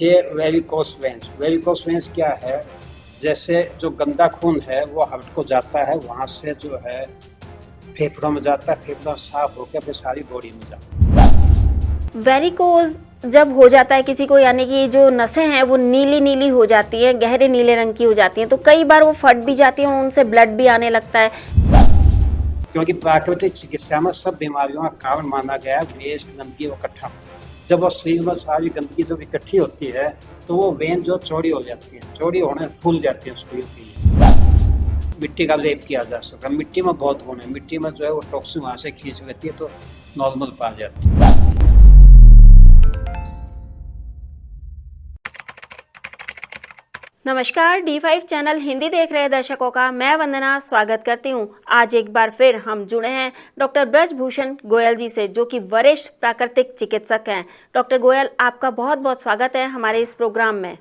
देखिए, varicose veins क्या है? जैसे जो गंदा खून है वो हार्ट को जाता है, वहाँ से जो है फेफड़ों में जाता है, फेफड़ा साफ होकर फिर सारी बॉडी में जाता है। वेरिकोज जब हो जाता है किसी को, यानी कि जो नसें हैं वो नीली नीली हो जाती हैं, गहरे नीले रंग की हो जाती हैं, तो कई बार वो फट भी जाती हैं, उनसे ब्लड भी आने लगता है। क्योंकि प्राकृतिक चिकित्सा में सब बीमारियों का कारण माना गया है वेस्ट, गंदगी इकट्ठा। जब वो शरीर में सारी गंदगी जब इकट्ठी होती है तो वो वेन जो चौड़ी हो जाती है, चौड़ी होने फूल जाती है उसको। मिट्टी का लेप किया जा सकता है। मिट्टी में बहुत गुण है, मिट्टी में जो है वो टॉक्सिन वहाँ से खींच लेती है तो नॉर्मल पा जाती है। नमस्कार, D5 चैनल हिंदी देख रहे दर्शकों का मैं वंदना स्वागत करती हूं। आज एक बार फिर हम जुड़े हैं डॉक्टर ब्रजभूषण गोयल जी से, जो कि वरिष्ठ प्राकृतिक चिकित्सक हैं। डॉक्टर गोयल, आपका बहुत बहुत स्वागत है हमारे इस प्रोग्राम में।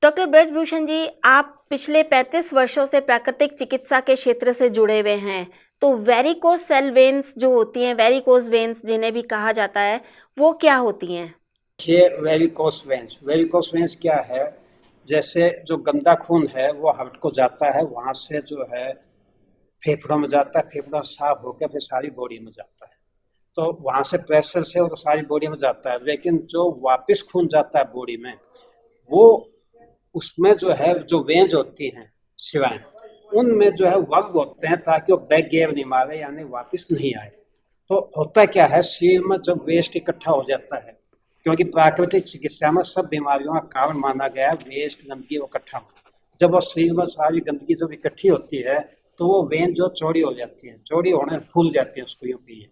डॉक्टर ब्रजभूषण जी, आप पिछले 35 वर्षों से प्राकृतिक चिकित्सा के क्षेत्र से जुड़े हुए हैं, तो वेरिकोस सेल वेन्स जो होती हैं, वेरिकोस वेन्स जिन्हें भी कहा जाता है, वो क्या होती हैं? देखिए, वेरिकोस वेन्स क्या है? जैसे जो गंदा खून है वो हार्ट को जाता है, वहाँ से जो है फेफड़ों में जाता है, फेफड़ा साफ होकर फिर सारी बॉडी में जाता है। तो वहाँ से प्रेशर से वो सारी बॉडी में जाता है, लेकिन जो वापस खून जाता है बॉडी में, वो उसमें जो है जो वेन्स होती हैं शिराएं, उनमें जो है वर्ग होते हैं ताकि वो बैक गेयर नहीं मारे, यानी वापस नहीं आए। तो होता क्या है, शरीर में जब वेस्ट इकट्ठा हो जाता है, क्योंकि प्राकृतिक चिकित्सा में सब बीमारियों का कारण माना गया है वेस्ट, गंदगी इकट्ठा। जब वो शरीर में सारी गंदगी जब इकट्ठी होती है तो वो वेन जो चौड़ी हो जाती है, चौड़ी होने फूल जाती है उसको यूँ कहिए।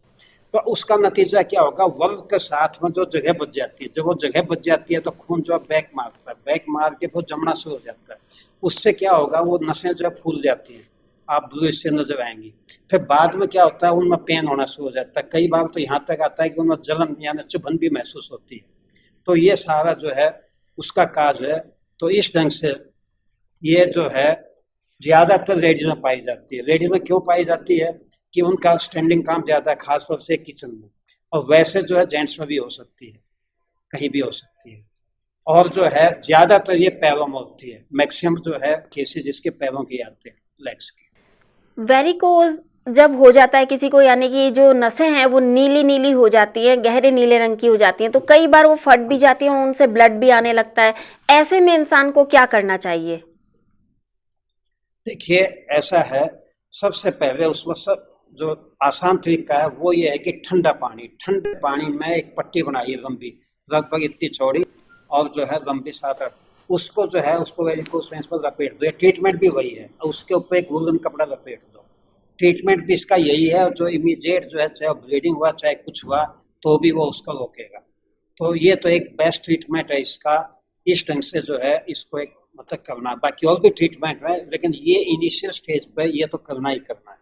तो उसका नतीजा क्या होगा, वर्ग के साथ में जो जगह बच जाती है, जब वो जगह बच जाती है तो खून जो है बैक मारता है, बैक मार के फिर जमना शुरू हो जाता है। उससे क्या होगा, वो नसें जो है फूल जाती हैं, आप ब्लू से नजर आएंगी। फिर बाद में क्या होता है, उनमें पेन होना शुरू हो जाता है, कई बार तो यहाँ तक आता है कि उनमें जलन यानी चुभन भी महसूस होती है। तो ये सारा जो है उसका काज है। तो इस ढंग से ये जो है ज्यादातर लेडीज में पाई जाती है। लेडीज में क्यों पाई जाती है कि उनका स्टैंडिंग काम ज्यादा है, खासतौर से किचन में, और वैसे जो है जेंट्स में भी हो सकती है, कहीं भी हो सकती है। और जो है ज्यादातर ये पैरों में होती है, मैक्सिमम जो है केसेस जिसके पैरों के आते हैं, लेग्स के। वेरिकोज जब हो जाता है किसी को, यानी कि जो नसें हैं वो नीली नीली हो जाती हैं, गहरे नीले रंग की हो जाती हैं, तो कई बार वो फट भी जाती हैं, उनसे ब्लड भी आने लगता है। ऐसे में इंसान को क्या करना चाहिए? देखिए, ऐसा है, सबसे पहले उसमें सब जो आसान तरीका है वो ये है कि ठंडे पानी में एक पट्टी बनाइए लंबी, लगभग इतनी चौड़ी, और जो है लंबी 7-8, उसको जो है उसको वेरिकोस वेन्स पर लपेट दो। ट्रीटमेंट भी वही है, उसके ऊपर एक वूलन कपड़ा लपेट दो। ट्रीटमेंट भी इसका यही है, जो इमीडिएट जो है, चाहे ब्लीडिंग हुआ चाहे कुछ हुआ तो भी वो उसको रोकेगा। तो ये तो एक बेस्ट ट्रीटमेंट है इसका। इस ढंग से जो है इसको एक मतलब करना, बाकी और भी ट्रीटमेंट है, लेकिन ये इनिशियल स्टेज पे ये तो करना ही करना है।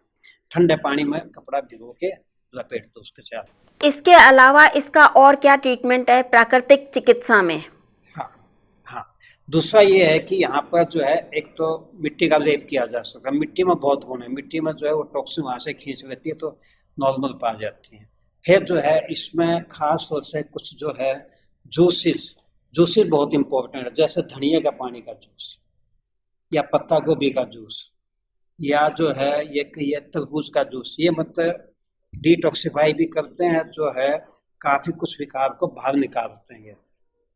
ठंडे पानी में कपड़ा भिगो के लपेट दो उसके चारों। इसके अलावा इसका और क्या ट्रीटमेंट है प्राकृतिक चिकित्सा में? हाँ, हाँ। दूसरा ये है कि यहाँ पर जो है एक तो मिट्टी का लेप किया जा सकता है। मिट्टी में बहुत गुण है, मिट्टी में जो है वो टॉक्सिन वहाँ से खींच लेती है तो नॉर्मल पा जाती है। फिर जो है इसमें खास तौर से कुछ जो है जूसेस बहुत इंपॉर्टेंट है, जैसे धनिया का पानी का जूस, या पत्ता गोभी का जूस, या जो है ये तरबूज का जूस। ये मतलब डिटॉक्सिफाई भी करते हैं, जो है काफी कुछ विकार को बाहर निकालते हैं।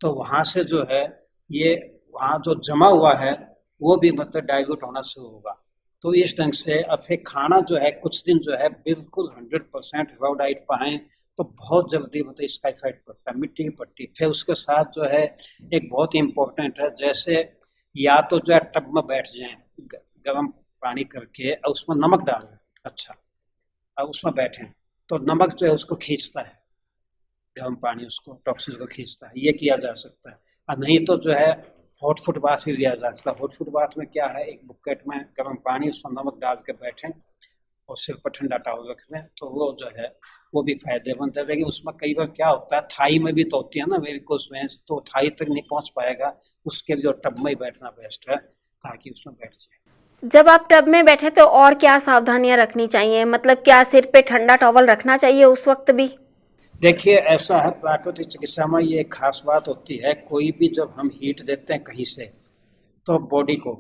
तो वहां से जो है ये वहाँ जो जमा हुआ है वो भी मतलब डाइल्यूट होना शुरू होगा। तो इस ढंग से अब फिर खाना जो है कुछ दिन जो है बिल्कुल 100% रॉ डाइट पाएं तो बहुत जल्दी मतलब इसका इफेक्ट पड़ता है। मिट्टी की पट्टी, फिर उसके साथ जो है एक बहुत इंपॉर्टेंट है, जैसे या तो जो है टब में बैठ जाएं गर्म पानी करके और उसमें नमक डाल दें, अच्छा, अब उसमें बैठें तो नमक जो है उसको खींचता है, गर्म पानी उसको टॉक्सिन को खींचता है, ये किया जा सकता है। और नहीं तो जो है हॉट फुट बाथ भी लिया जा सकता है। हॉट फुट बाथ में क्या है, एक बुक्केट में गर्म पानी, उसमें नमक डाल के बैठें और सिर पर ठंडा टॉवल रख लें, तो वो जो है वो भी फायदेमंद है। लेकिन उसमें कई बार क्या होता है, थाई में भी तो होती है ना वेरिकोस वेन्स, तो थाई तक नहीं पहुंच पाएगा, उसके लिए टब में ही बैठना बेस्ट है ताकि उसमें बैठ जाए। जब आप टब में बैठे तो और क्या सावधानियां रखनी चाहिए? मतलब क्या सिर पे ठंडा टॉवल रखना चाहिए उस वक्त भी? देखिए ऐसा है, प्राकृतिक चिकित्सा में ये एक खास बात होती है, कोई भी जब हम हीट देते हैं कहीं से तो बॉडी को,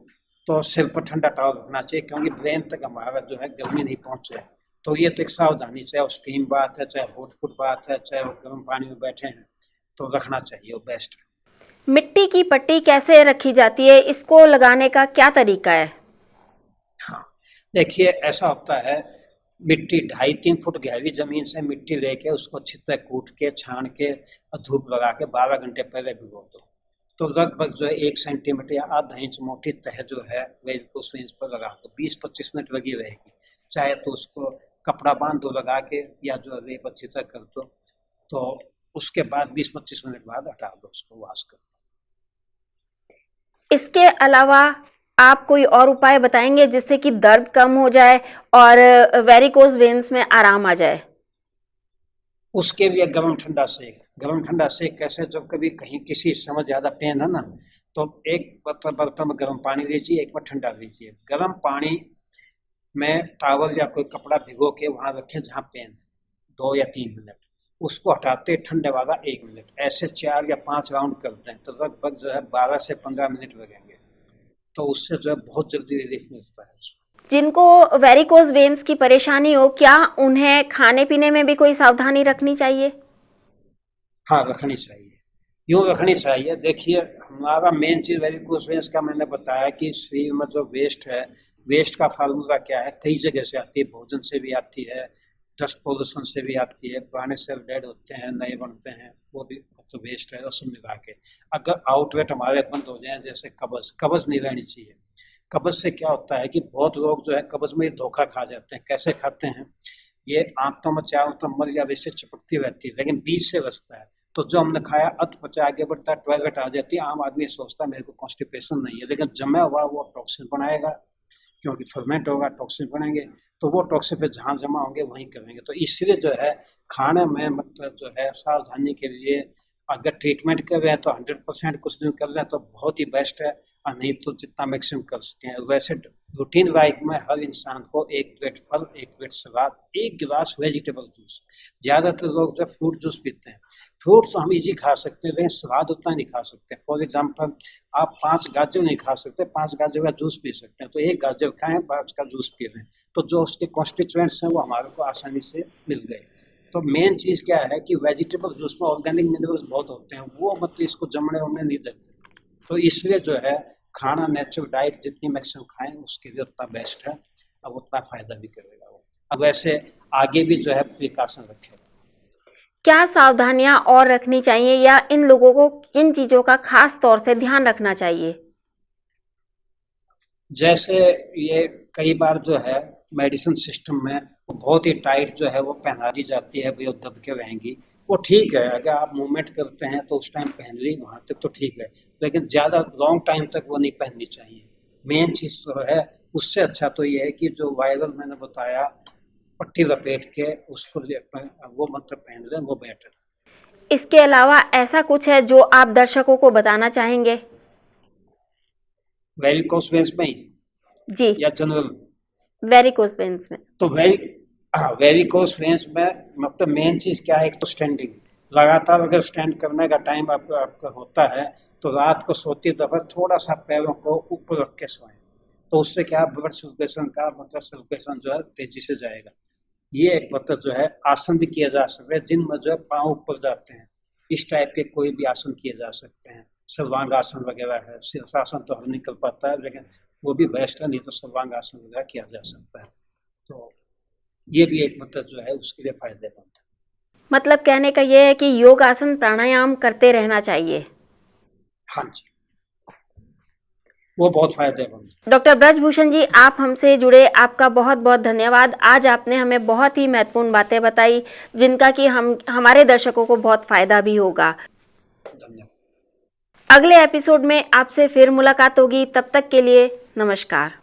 तो सिर पर ठंडा टॉवल रखना चाहिए, क्योंकि ब्रेन तक हमारा जो है गर्मी नहीं पहुंचे। तो ये तो एक सावधानी, चाहे वो स्टीम बात है, चाहे हॉट फुट बात है, चाहे वो गर्म पानी में बैठे हैं, तो रखना चाहिए, वो बेस्ट है। मिट्टी की पट्टी कैसे रखी जाती है, इसको लगाने का क्या तरीका है? हाँ, देखिए ऐसा होता है, मिट्टी 2.5-3 फुट गहरी जमीन से मिट्टी लेके उसको अच्छी तरह कूट के छान के और धूप लगा के 12 घंटे पहले भिगो दो, तो लगभग जो है 1 सेंटीमीटर या आधा इंच मोटी तह जो है उस रेंज पर लगा दो, 20-25 मिनट लगी रहेगी। चाहे तो उसको कपड़ा बांध दो लगा के, या जो रेप अच्छी तरह कर दो, तो उसके बाद 20-25 मिनट बाद हटा दो, उसको वॉश कर दो। इसके अलावा आप कोई और उपाय बताएंगे जिससे कि दर्द कम हो जाए और वेरिकोज वेन्स में आराम आ जाए? उसके लिए गर्म ठंडा सेक कैसे, जब कभी कहीं किसी हिस्से में ज्यादा पेन है ना, तो एक बर्तन में गर्म पानी लीजिए, एक में ठंडा लीजिए। गर्म पानी में टॉवल या कोई कपड़ा भिगो के वहां रखें जहाँ पेन है, 2 या 3 मिनट, उसको हटाते ठंडे वाला 1 मिनट, ऐसे 4 या 5 राउंड करते हैं, तो लगभग जो है 12 से 15 मिनट लगेंगे, तो उससे जो है बहुत जल्दी रिलीफ मिलता है। जिनको वेरिकोज वेन्स की परेशानी हो, क्या उन्हें खाने पीने में भी कोई सावधानी रखनी चाहिए? हाँ, रखनी चाहिए, यूँ रखनी चाहिए। देखिए हमारा मेन चीज़ वेरिकोज वेन्स का मैंने बताया कि शरीर में जो वेस्ट है, वेस्ट का फार्मूला क्या है, कई जगह से आती है, भोजन से भी आती है, डस्ट पोल्यूशन से भी आती है, पुराने सेल डेड होते हैं, नए बनते हैं, वो भी तो वेस्ट है, उसमें मिला के अगर आउटलेट हमारे बंद हो जाए, जैसे कब्ज नहीं रहनी चाहिए। कब्ज से क्या होता है कि बहुत लोग जो है कब्ज में धोखा खा जाते हैं। कैसे खाते हैं, ये आंतों में चारों तरफ मल या वैसे चिपकती रहती है, लेकिन बीच से रसता है, तो जो हमने खाया अध पचा आगे बढ़ता है, टॉयलेट आ जाती है। आम आदमी सोचता है मेरे को कॉन्स्टिपेशन नहीं है, लेकिन जमा हुआ वो टॉक्सिन बनाएगा, क्योंकि फर्मेंट होगा, टॉक्सिन बनेंगे, तो वो टॉक्सिन पे जहाँ जमा होंगे वहीं करेंगे। तो इसलिए जो है खाने में मतलब जो है सावधानी के लिए, अगर ट्रीटमेंट कर रहे हैं तो 100% कुछ दिन कर रहे हैं तो बहुत ही बेस्ट है, और नहीं तो जितना मैक्सिमम कर सकते हैं। वैसे रूटीन लाइफ में हर इंसान को 1 प्लेट फल, 1 प्लेट सलाद, 1 गिलास वेजिटेबल जूस, ज़्यादातर लोग जब फ्रूट जूस पीते हैं, फ्रूट तो हम इजी खा सकते हैं, लेकिन सलाद उतना नहीं खा सकते। फॉर एग्जाम्पल आप 5 गाजर नहीं खा सकते, 5 गाजर का जूस पी सकते हैं, तो 1 गाजर खाएं, 5 का जूस पी लें, तो जो उसके कॉन्स्टिट्यूएंट्स हैं वो हमारे को आसानी से मिल गए। तो मेन चीज़ क्या है कि वेजिटेबल जूस में ऑर्गेनिक मिनरल्स बहुत होते हैं, वो मतलब इसको जमने उमने नहीं देते, तो इसलिए जो है खाना नेचुरल डाइट जितनी मैक्सिमम खाएं उसके लिए उतना बेस्ट है, अब उतना फायदा भी करेगा वो। अब वैसे आगे भी जो है प्रिकॉशन रखें। क्या सावधानियां और रखनी चाहिए या इन लोगों को इन चीजों का खास तौर से ध्यान रखना चाहिए? जैसे ये कई बार जो है मेडिसिन सिस्टम में वो बहुत ही टाइट जो है वो पहना दी जाती है, भाई वो दब के रहेंगी, वो ठीक है, अगर आप मूवमेंट करते हैं तो उस टाइम पहन ली वहाँ तक तो ठीक है, लेकिन ज़्यादा लॉन्ग टाइम तक वो नहीं पहननी चाहिए। मेन चीज़ तो है, उससे अच्छा तो ये है कि जो वायरल मैंने बताया पट्टी लपेट के उसको वो मतलब पहन लें, वो बेटर। इसके अलावा ऐसा कुछ है जो आप दर्शकों को बताना चाहेंगे? वेरिकोस वेन्स में ही जी, या जनरल? वेरिकोज वेन्स में। तो वेरिकोस वेन्स में मतलब मेन चीज़ क्या है, एक तो स्टैंडिंग, लगातार अगर स्टैंड करने का टाइम आपका होता है तो रात को सोती दफा थोड़ा सा पैरों को ऊपर रख के सोएं, तो उससे क्या ब्लड सर्कुलेशन का मतलब सर्कुलेशन जो है तेजी से जाएगा। ये एक मतलब जो है आसन भी किया जा सकता है, जिनमें जो है पाँव ऊपर जाते हैं, इस टाइप के कोई भी आसन किए जा सकते हैं। सर्वांग आसन वगैरह है, शीर्षासन तो हर नहीं कर पाता है, लेकिन वो भी बेस्ट है, नहीं तो सर्वांग आसन वगैरह किया जा सकता है, तो ये भी एक मतलब जो है उसके लिए फायदेमंद है। मतलब कहने का ये है कि योग आसन प्राणायाम करते रहना चाहिए। हाँ जी, वो बहुत फायदेमंद। डॉक्टर ब्रजभूषण जी, आप हमसे जुड़े, आपका बहुत बहुत धन्यवाद। आज आपने हमें बहुत ही महत्वपूर्ण बातें बताई जिनका कि हमारे दर्शकों को बहुत फायदा भी होगा। धन्यवाद। अगले एपिसोड में आपसे फिर मुलाकात होगी, तब तक के लिए नमस्कार।